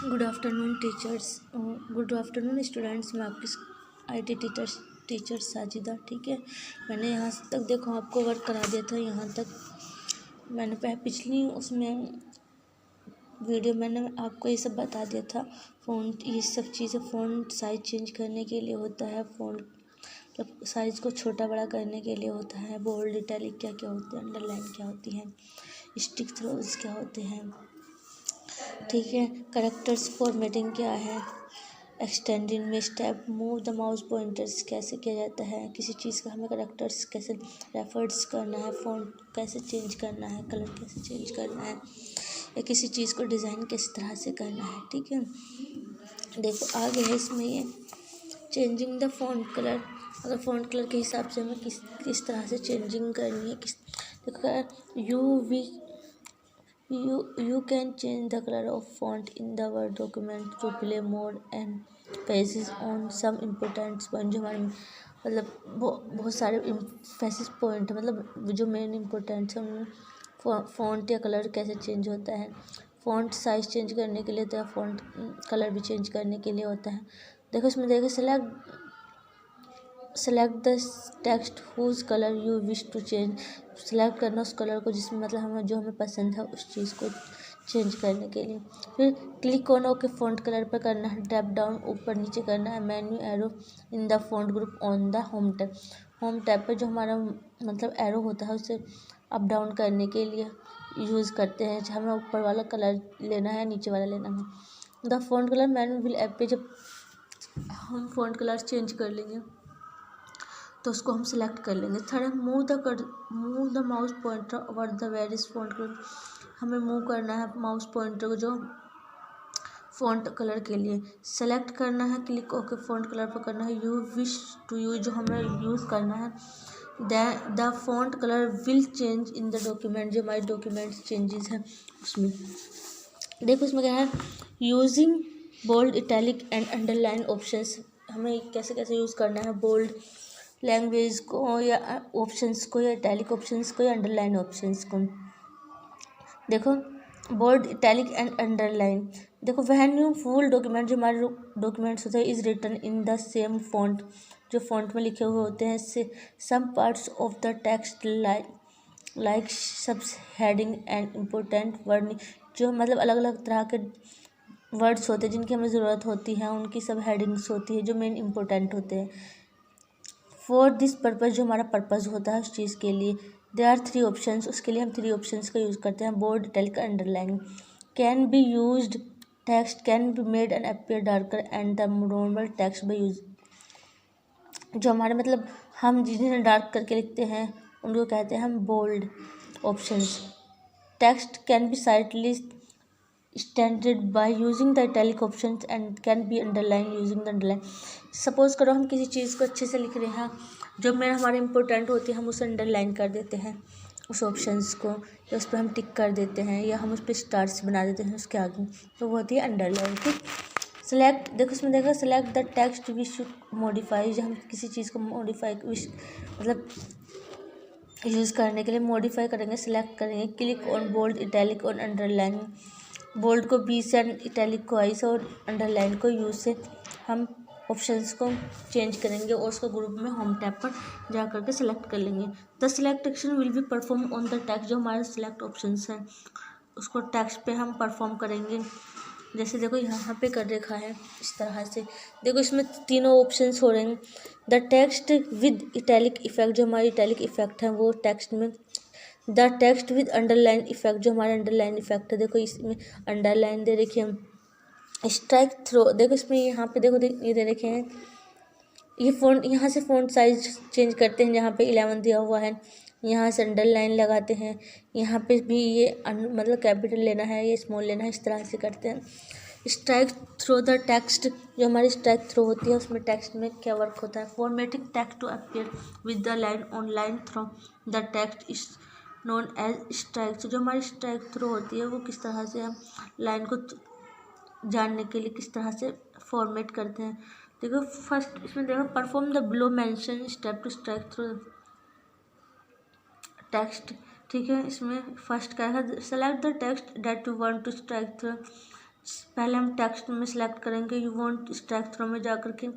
Good afternoon teachers, good afternoon students. मैं आपकी IT teacher Sajida. ठीक है, मैंने यहाँ तक देखो आपको वर्क करा दिया था। यहाँ तक मैंने पिछली उसमें वीडियो मैंने आपको ये सब बता दिया था। फ़ॉन्ट, ये सब चीज़ें फ़ॉन्ट साइज चेंज करने के लिए होता है। फ़ॉन्ट मतलब साइज़ को छोटा बड़ा करने के लिए होता है। बोल्ड, इटैलिक क्या क्या होते हैं, अंडरलाइन क्या होती है, स्टिक थ्रोज क्या होते हैं। ठीक है, करेक्टर्स फॉर्मेटिंग क्या है, एक्सटेंडिंग में step, move the mouse pointers कैसे किया जाता है, किसी चीज़ का हमें करेक्टर्स कैसे रेफर्स करना है, फ़ॉन्ट कैसे चेंज करना है, कलर कैसे चेंज करना है, या किसी चीज़ को डिज़ाइन किस तरह से करना है। ठीक है, देखो आगे है इसमें ये चेंजिंग द फ़ॉन्ट कलर। अगर फ़ॉन्ट कलर के हिसाब से हमें किस तरह से चेंजिंग करनी है, देखो You can change the color of font in the Word document to play more emphasis on some important point। जो हमारे मतलब बहुत सारे emphasis point है, मतलब जो मेन इम्पोर्टेंट है उनमें फॉन्ट या कलर कैसे चेंज होता है। फॉन्ट साइज चेंज करने के लिए होता है, फॉन्ट कलर भी चेंज करने के लिए होता है। देखो इसमें देखो select the text whose colour you wish to change. Select करना उस कलर को जिसमें मतलब हमें पसंद है उस चीज़ को चेंज करने के लिए। फिर click on okay font colour पर करना है, टैप डाउन ऊपर नीचे करना है, menu arrow in the font group on the home tab पर जो हमारा मतलब एरो होता है उसे अप डाउन करने के लिए यूज़ करते हैं। हमें ऊपर वाला कलर लेना है, नीचे वाला लेना है। The font colour menu will app पे जब हम फ़ॉन्ट कलर चेंज कर लेंगे तो उसको हम सिलेक्ट कर लेंगे। Third, move the mouse pointer over the various font colour. हमें मूव करना है माउस पॉइंटर को जो फ़ॉन्ट कलर के लिए सेलेक्ट करना है, क्लिक ओके फ़ॉन्ट कलर पर करना है, यू विश टू यूज जो हमें यूज़ करना है। The font colour will change in the document, जो हमारे डॉक्यूमेंट चेंजेस हैं उसमें। देखो इसमें क्या है, using bold, italic and underline options. हमें कैसे कैसे यूज़ करना है बोल्ड लैंग्वेज को या ऑप्शंस को, या इटैलिक ऑप्शंस को, या अंडरलाइन ऑप्शंस को। देखो बोल्ड, इटैलिक एंड अंडरलाइन। देखो व्हेन यू फुल डॉक्यूमेंट, जो हमारे डॉक्यूमेंट्स होते हैं, is written in the same font, जो फॉन्ट में लिखे हुए होते हैं, से some parts of the text like subs heading and important word, जो मतलब अलग अलग तरह के वर्ड्स होते हैं जिनकी हमें ज़रूरत होती है, उनकी सब हेडिंग्स होती है जो मेन इम्पोर्टेंट होते हैं। फॉर दिस पर्पज़, जो हमारा पर्पज़ होता है उस चीज़ के लिए, देयर आर 3 ऑप्शंस। उसके लिए हम 3 ऑप्शंस का यूज़ करते हैं, bold, italic, underline. Can be used text can be made and appear darker and the normal text by use. जो हमारे मतलब हम जिन्हें डार्क करके लिखते हैं उनको कहते हैं हम bold options. Text can be sightly standard by using the italic option and can be underline using the underline. Suppose करो हम किसी चीज़ को अच्छे से लिख रहे हैं, जो मेरा हमारे इंपॉर्टेंट होती है, हम उसे अंडरलाइन कर देते हैं उस ऑप्शंस को, या उस पर हम टिक कर देते हैं, या हम उस पर स्टार्स बना देते हैं उसके आगे, तो वो होती है अंडरलाइन। ठीक, सेलेक्ट, देखो इसमें देखो select the text wish modify. जब हम किसी चीज़ को मॉडिफाई मतलब यूज़ करने के लिए मॉडिफाई करेंगे, सिलेक्ट करेंगे, क्लिक ऑन बोल्ड, इटैलिक और अंडरलाइन। बोल्ड को बी से, इटैलिक को आई से और अंडरलाइन को यू से हम ऑप्शंस को चेंज करेंगे और उसको ग्रुप में होम टैब पर जा करके सिलेक्ट कर लेंगे। The select action will be perform on the text. जो हमारे सिलेक्ट ऑप्शंस हैं उसको टेक्स्ट पे हम परफॉर्म करेंगे। जैसे देखो यहाँ पे कर रखा है इस तरह से। देखो इसमें तीनों ऑप्शंस हो रहे हैं। The text with italic effect, जो हमारी इटैलिक इफेक्ट है वो टेक्स्ट में। The text with underline effect, जो हमारा अंडरलाइन इफेक्ट है, देखो इसमें अंडरलाइन दे रखी हम। स्ट्राइक थ्रो, देखो इसमें यहाँ पे देखो ये दे रखे हैं, ये फ़ॉन्ट, यहाँ से फ़ॉन्ट साइज चेंज करते हैं, जहाँ पे 11 दिया हुआ है यहाँ से अंडरलाइन लगाते हैं, यहाँ पे भी ये मतलब कैपिटल लेना है, ये स्मॉल लेना है, इस तरह से करते हैं। स्ट्राइक थ्रो द टेक्स्ट, जो हमारी स्ट्राइक थ्रो होती है उसमें टेक्स्ट में क्या वर्क होता है, formatting text to appear with the line on line through the text is known as strike. जो हमारी स्ट्राइक थ्रो होती है वो किस तरह से हम लाइन को जानने के लिए किस तरह से फॉर्मेट करते हैं। देखो फर्स्ट इसमें देखो perform the below mention step to strike through text. ठीक है, इसमें फर्स्ट क्या है, select the text that you want to strike through. पहले हम टेक्स्ट में सिलेक्ट करेंगे यू वांट स्ट्राइक थ्रो में जा करके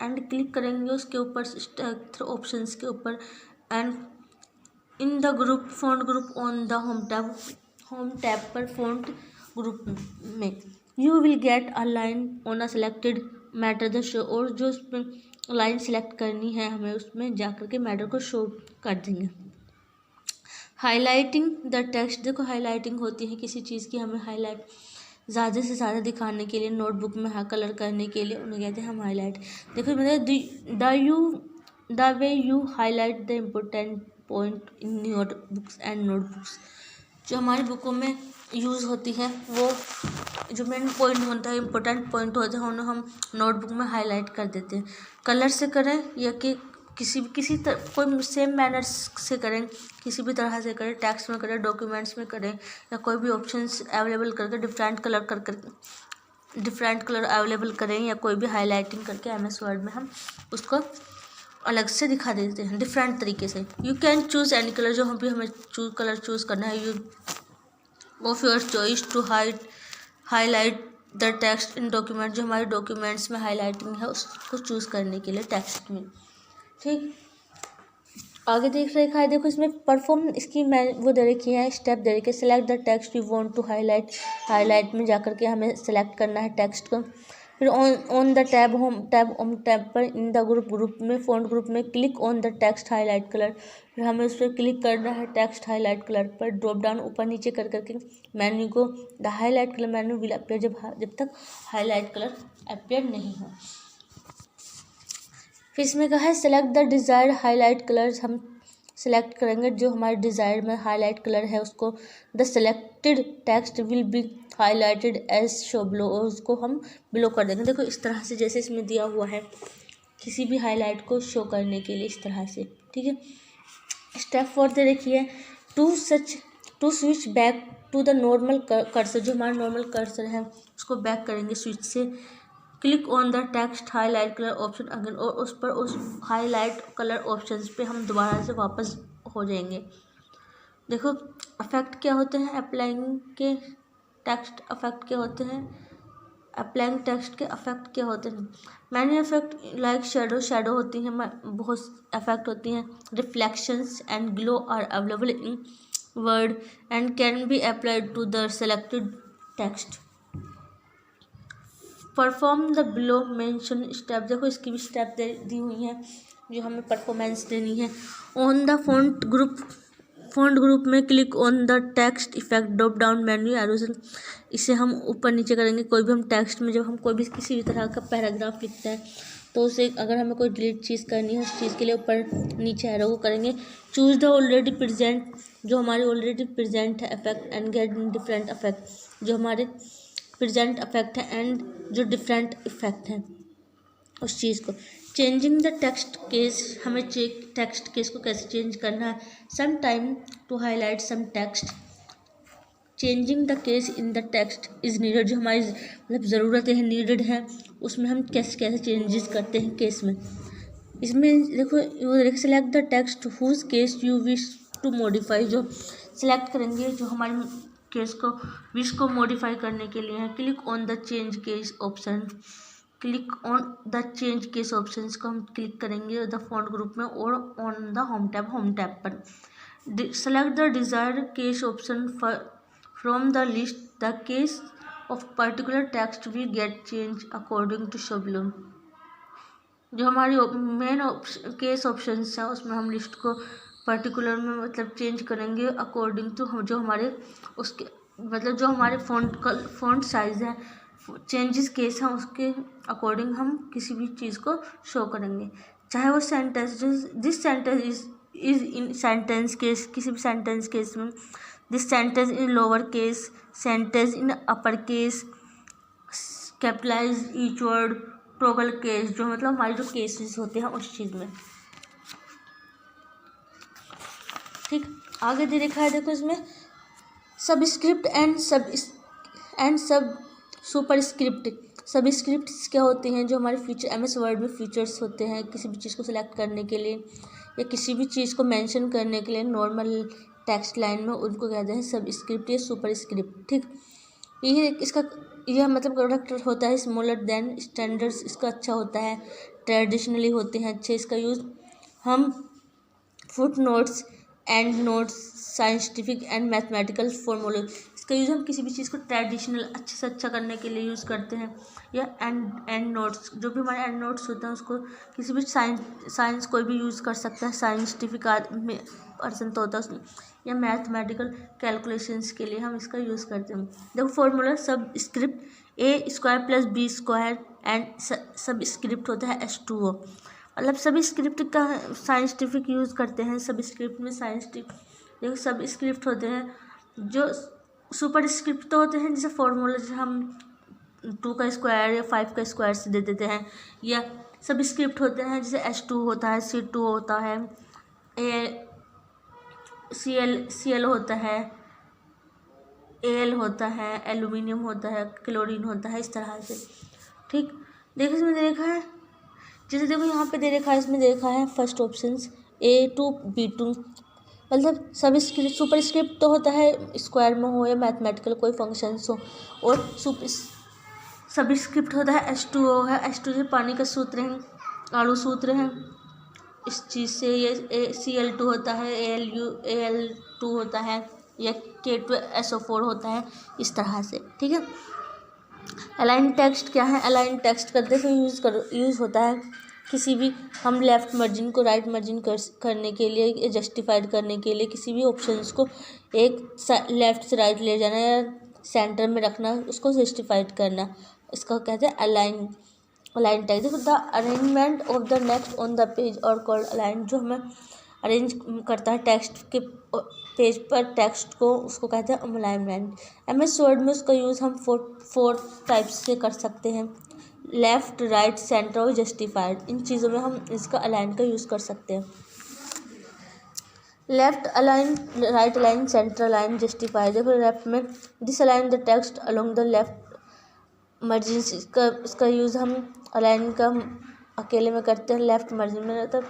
एंड क्लिक करेंगे उसके ऊपर स्ट्राइक थ्रो ऑप्शंस के ऊपर and in the group font group on the home tab पर फ़ॉन्ट ग्रुप में you will get a line on a selected matter the show, और जो उसमें लाइन सेलेक्ट करनी है हमें उसमें जाकर के मैटर को शो कर देंगे। हाईलाइटिंग द टेक्स्ट, देखो हाईलाइटिंग होती है किसी चीज़ की हमें हाईलाइट ज़्यादा से ज़्यादा दिखाने के लिए, नोटबुक में कलर करने के लिए उन्हें कहते हैं हम हाईलाइट। देखो मतलब the way you highlight the important point in your books and notebooks, जो हमारी बुकों में यूज़ होती है वो जो मेन पॉइंट होता है इम्पोर्टेंट पॉइंट होते हैं उन्हें हम नोटबुक में हाईलाइट कर देते हैं। कलर से करें या कि कोई सेम मैनर से करें, किसी भी तरह से करें, टेक्स्ट में करें, डॉक्यूमेंट्स में करें, या कोई भी ऑप्शंस अवेलेबल करके डिफरेंट कलर अवेलेबल करें, या कोई भी हाईलाइटिंग करके MS वर्ड में हम उसको अलग से दिखा देते हैं डिफरेंट तरीके से। You can choose any colour, जो हम भी हमें कलर चूज़ करना है, you of your choice to highlight the text in document, जो हमारे डॉक्यूमेंट्स में हाईलाइटिंग है उसको चूज़ करने के लिए टेक्स्ट में। ठीक, आगे देख रखा है, देखो इसमें परफॉर्म इसकी मैं वो दे रखी है, स्टेप दे रखी है। Select the text you want to highlight में जाकर के हमें सेलेक्ट करना है टेक्स्ट को। फिर ऑन द होम टैब पर इन द ग्रुप में फ़ॉन्ट ग्रुप में click on the text highlight colour, फिर हमें उस पर क्लिक करना है टेक्स्ट हाईलाइट कलर पर। ड्रॉप डाउन ऊपर नीचे कर करके मेन्यू को the highlight colour menu will appear, जब तक हाईलाइट कलर अपीयर नहीं हो। फिर इसमें कहा है select the desired highlight colours, हम सेलेक्ट करेंगे जो हमारे डिज़ायर में हाईलाइट कलर है उसको। The selected text will be highlighted as show below, और उसको हम बिलो कर देंगे। देखो इस तरह से जैसे इसमें दिया हुआ है किसी भी हाईलाइट को शो करने के लिए, इस तरह से। ठीक है, स्टेप 4 दे रखिए to switch back to the normal cursor, जो हमारा नॉर्मल कर्सर है उसको बैक करेंगे स्विच से। Click on the text highlight colour option again, और उस पर उस हाईलाइट कलर ऑप्शंस पे हम दोबारा से वापस हो जाएंगे। देखो अफेक्ट क्या होते हैं, अप्लाइंग के टेक्स्ट अफेक्ट क्या होते हैं, अप्लाइंग टेक्स्ट के अफेक्ट क्या होते हैं। मैनी अफेक्ट लाइक शेडो होती हैं, बहुत अफेक्ट होती हैं। Reflections and glow are available in Word and can be applied to the selected text. Perform the below mention step, देखो इसकी भी स्टेप दी हुई हैं जो हमें परफॉर्मेंस देनी है। ऑन द फ़ॉन्ट ग्रुप में click on the text effect drop down menu halogen, इसे हम ऊपर नीचे करेंगे। कोई भी हम टेक्स्ट में जब हम कोई भी किसी भी तरह का पैराग्राफ लिखते हैं तो उसे अगर हमें कोई डिलीट चीज़ करनी है उस चीज़ के लिए ऊपर नीचे एरो को करेंगे। चूज़ द ऑलरेडी प्रेजेंट, जो हमारे ऑलरेडी प्रेजेंट है effect and get different effect, जो हमारे प्रेजेंट इफेक्ट है एंड जो डिफरेंट इफेक्ट है उस चीज़ को। चेंजिंग द टेक्स्ट केस, हमें टेक्स्ट केस को कैसे चेंज करना है। Some time to highlight some text, changing the case in the text is needed, जो हमारी मतलब ज़रूरत है नीडेड है उसमें हम कैसे चेंजेस करते हैं केस में। इसमें देखो वो select the text whose case you wish to modify, जो सेलेक्ट करेंगे जो हमारे केस को विश को मॉडिफाई करने के लिए है। Click on the change case option, click on the change case option को हम क्लिक करेंगे द फ़ॉन्ट ग्रुप में और ऑन द होम टैब पर। Select the desired case option from the list, the case of particular text we get change according to show below, जो हमारी main case options हैं उसमें हम list को particular में मतलब चेंज करेंगे अकॉर्डिंग टू जो हमारे उसके मतलब जो हमारे फ़ॉन्ट साइज़ है, चेंजेस केस हैं उसके अकॉर्डिंग हम किसी भी चीज़ को शो करेंगे। चाहे वो sentence, this sentence is in sentence case, किसी भी सेंटेंस केस में this sentence in lower case, sentence in upper case, capitalise each word, toggle case, जो मतलब हमारे जो केसेस होते हैं उस चीज़ में। ठीक, आगे दे रखा है देखो इसमें सबस्क्रिप्ट एंड सब सुपरस्क्रिप्ट। सबस्क्रिप्ट्स क्या होते हैं, जो हमारे फीचर MS वर्ड में फीचर्स होते हैं किसी भी चीज़ को सिलेक्ट करने के लिए या किसी भी चीज़ को मेंशन करने के लिए नॉर्मल टेक्स्ट लाइन में, उनको कहते हैं सबस्क्रिप्ट या सुपरस्क्रिप्ट। ठीक, ये इसका यह मतलब करेक्टर होता है स्मॉलर देन स्टैंडर्ड्स, इसका अच्छा होता है। ट्रेडिशनली होते हैं अच्छे, इसका यूज़ हम foot notes, and notes, scientific and mathematical फॉर्मूले, इसका यूज़ हम किसी भी चीज़ को ट्रेडिशनल अच्छे से अच्छा करने के लिए यूज़ करते हैं। या एंड नोट्स, जो भी हमारे एंड नोट्स होते हैं उसको किसी भी साइंस कोई भी यूज़ कर सकता है, साइंटिफिक में पर्सन तो होता है उसमें, या मैथमेटिकल कैलकुलेशंस के लिए हम इसका यूज़ करते हैं। देखो फॉर्मूला सब स्क्रिप्ट A² + B² एंड सब स्क्रिप्ट होता है H2O, मतलब सभी स्क्रिप्ट का साइंटिफिक यूज़ करते हैं। सब स्क्रिप्ट में साइंटिफिक, देखो सब स्क्रिप्ट होते हैं। जो सुपर स्क्रिप्ट तो होते हैं जैसे फॉर्मूला जैसे हम 2 का स्क्वायर या 5 का स्क्वायर से दे देते हैं, या सब स्क्रिप्ट होते हैं जैसे H2 होता है, C2 होता है, Cl होता है, Al होता है, एल्यूमिनियम होता है, क्लोरीन होता है, इस तरह से। ठीक, देखो इसमें देखा है, जैसे देखो यहाँ पे दे रखा है, इसमें देखा है फर्स्ट ऑप्शन A2 B2, मतलब सब स्क्रिप्ट सुपर स्क्रिप्ट तो होता है स्क्वायर में हो या मैथमेटिकल कोई फंक्शंस हो, और सब स्क्रिप्ट होता है H2O है, H2 से पानी का सूत्र है, अणु सूत्र है, इस चीज़ से ये Cl2 होता है, Al2 होता है, या K2SO4 होता है, इस तरह से। ठीक है, अलाइन टेक्स्ट क्या है, अलाइन टेक्स्ट करते हुए यूज़ होता है किसी भी, हम लेफ़्ट मार्जिन को राइट मार्जिन करने के लिए, जस्टिफाइड करने के लिए किसी भी ऑप्शंस को एक लेफ़्ट से राइट ले जाना या सेंटर में रखना, उसको जस्टिफाइड करना, इसका कहते हैं अलाइन। अलाइन टेक्स्ट, देखो the arrangement of the next on the page और कॉल्ड अलाइन, जो हमें अरेंज करता है टेक्स्ट के पेज पर टेक्स्ट को, उसको कहते हैं अलाइनमेंट। MS वर्ड में उसका यूज़ हम फोर टाइप्स से कर सकते हैं, लेफ़्ट, राइट, सेंटर और जस्टिफाइड, इन चीज़ों में हम इसका अलाइन का यूज़ कर सकते हैं। Left align, right align, centre align, justified. देखो लेफ्ट में this align the text along the left margin, इसका यूज़ हम अलाइन का अकेले में करते हैं, लेफ्ट मार्जिन में रहता है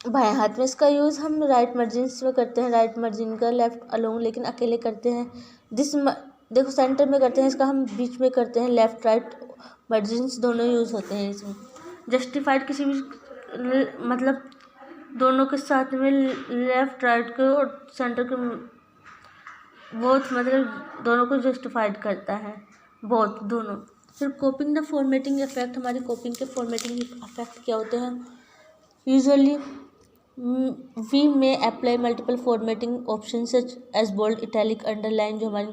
बाएं हाथ में। इसका यूज़ हम राइट मार्जिन में करते हैं, राइट मार्जिन का लेफ्ट अलोंग लेकिन अकेले करते हैं। देखो सेंटर में करते हैं, इसका हम बीच में करते हैं, लेफ्ट राइट मार्जिन दोनों यूज़ होते हैं इसमें। जस्टिफाइड किसी भी मतलब दोनों के साथ में लेफ्ट राइट के और सेंटर के बोथ, मतलब दोनों को जस्टिफाइड करता है, बोथ दोनों। फिर कॉपिंग द फॉर्मेटिंग इफेक्ट, हमारी कॉपिंग के फॉर्मेटिंग इफेक्ट क्या होते हैं। Usually we may apply multiple formatting option such as bold, italic, underline, जो हमारी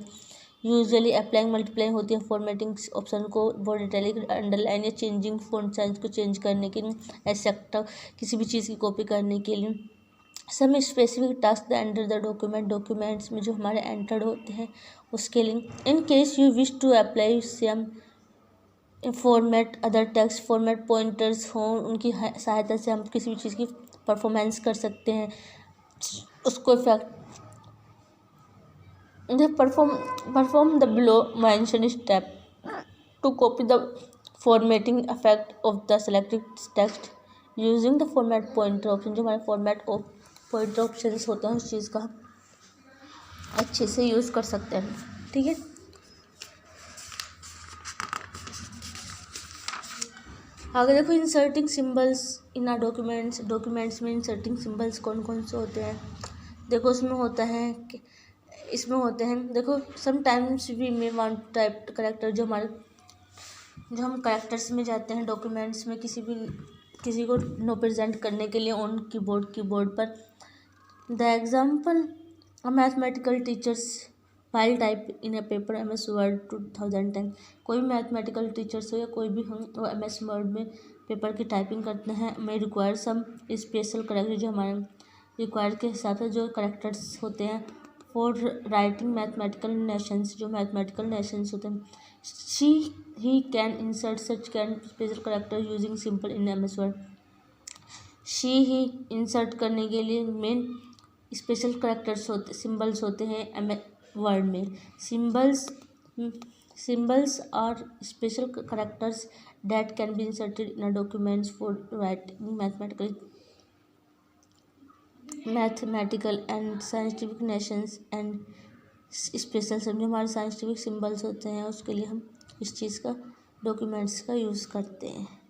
यूजुअली अप्लाइंग मल्टीप्लाई होती है फॉर्मेटिंग ऑप्शन को, बोल्ड, इटैलिक, अंडरलाइन, या चेंजिंग फॉन्ट साइज को चेंज करने के लिए, एक्सेट्रा किसी भी चीज़ की कॉपी करने के लिए। Some specific task the enter the documents में जो हमारे एंटर्ड होते हैं उसके लिए। In case you wish to apply some format other text format pointers हों, उनकी सहायता से हम किसी भी चीज़ की परफॉर्मेंस कर सकते हैं, उसको effect perform the below mention step to copy the formatting effect of the selected text using the format pointer option, जो हमारे फॉर्मेट पॉइंटर ऑप्शन होते हैं उस चीज़ का अच्छे से यूज़ कर सकते हैं। ठीक है, आगे देखो inserting symbols in a documents में इंसर्टिंग सिंबल्स कौन कौन से होते हैं। देखो उसमें होता है कि इसमें होते हैं, देखो sometimes we may want type character, जो हम करेक्टर्स में जाते हैं डॉक्यूमेंट्स में किसी को नो प्रेजेंट करने के लिए ऑन कीबोर्ड पर। The example, a mathematical teachers file type in A paper MS word 2010, कोई भी मैथमेटिकल टीचर्स हो या कोई भी हम MS वर्ड में पेपर की टाइपिंग करते हैं, मैं रिक्वायर सम स्पेशल करेक्टर, जो हमारे रिक्वायर के हिसाब से जो करेक्टर्स होते हैं फॉर राइटिंग मैथमेटिकल नेशंस, जो मैथमेटिकल नेशंस होते हैं। He can insert such can special character using simple in MS word. ही इंसर्ट करने के लिए मेन स्पेशल करेक्टर्स होते, सिंबल्स होते हैं वर्ड में। Symbols are special characters that can be inserted in a documents for writing mathematical and scientific nations and special जो हमारे साइंटिफिक सिंबल्स होते हैं उसके लिए हम इस चीज़ का डॉक्यूमेंट्स का यूज़ करते हैं।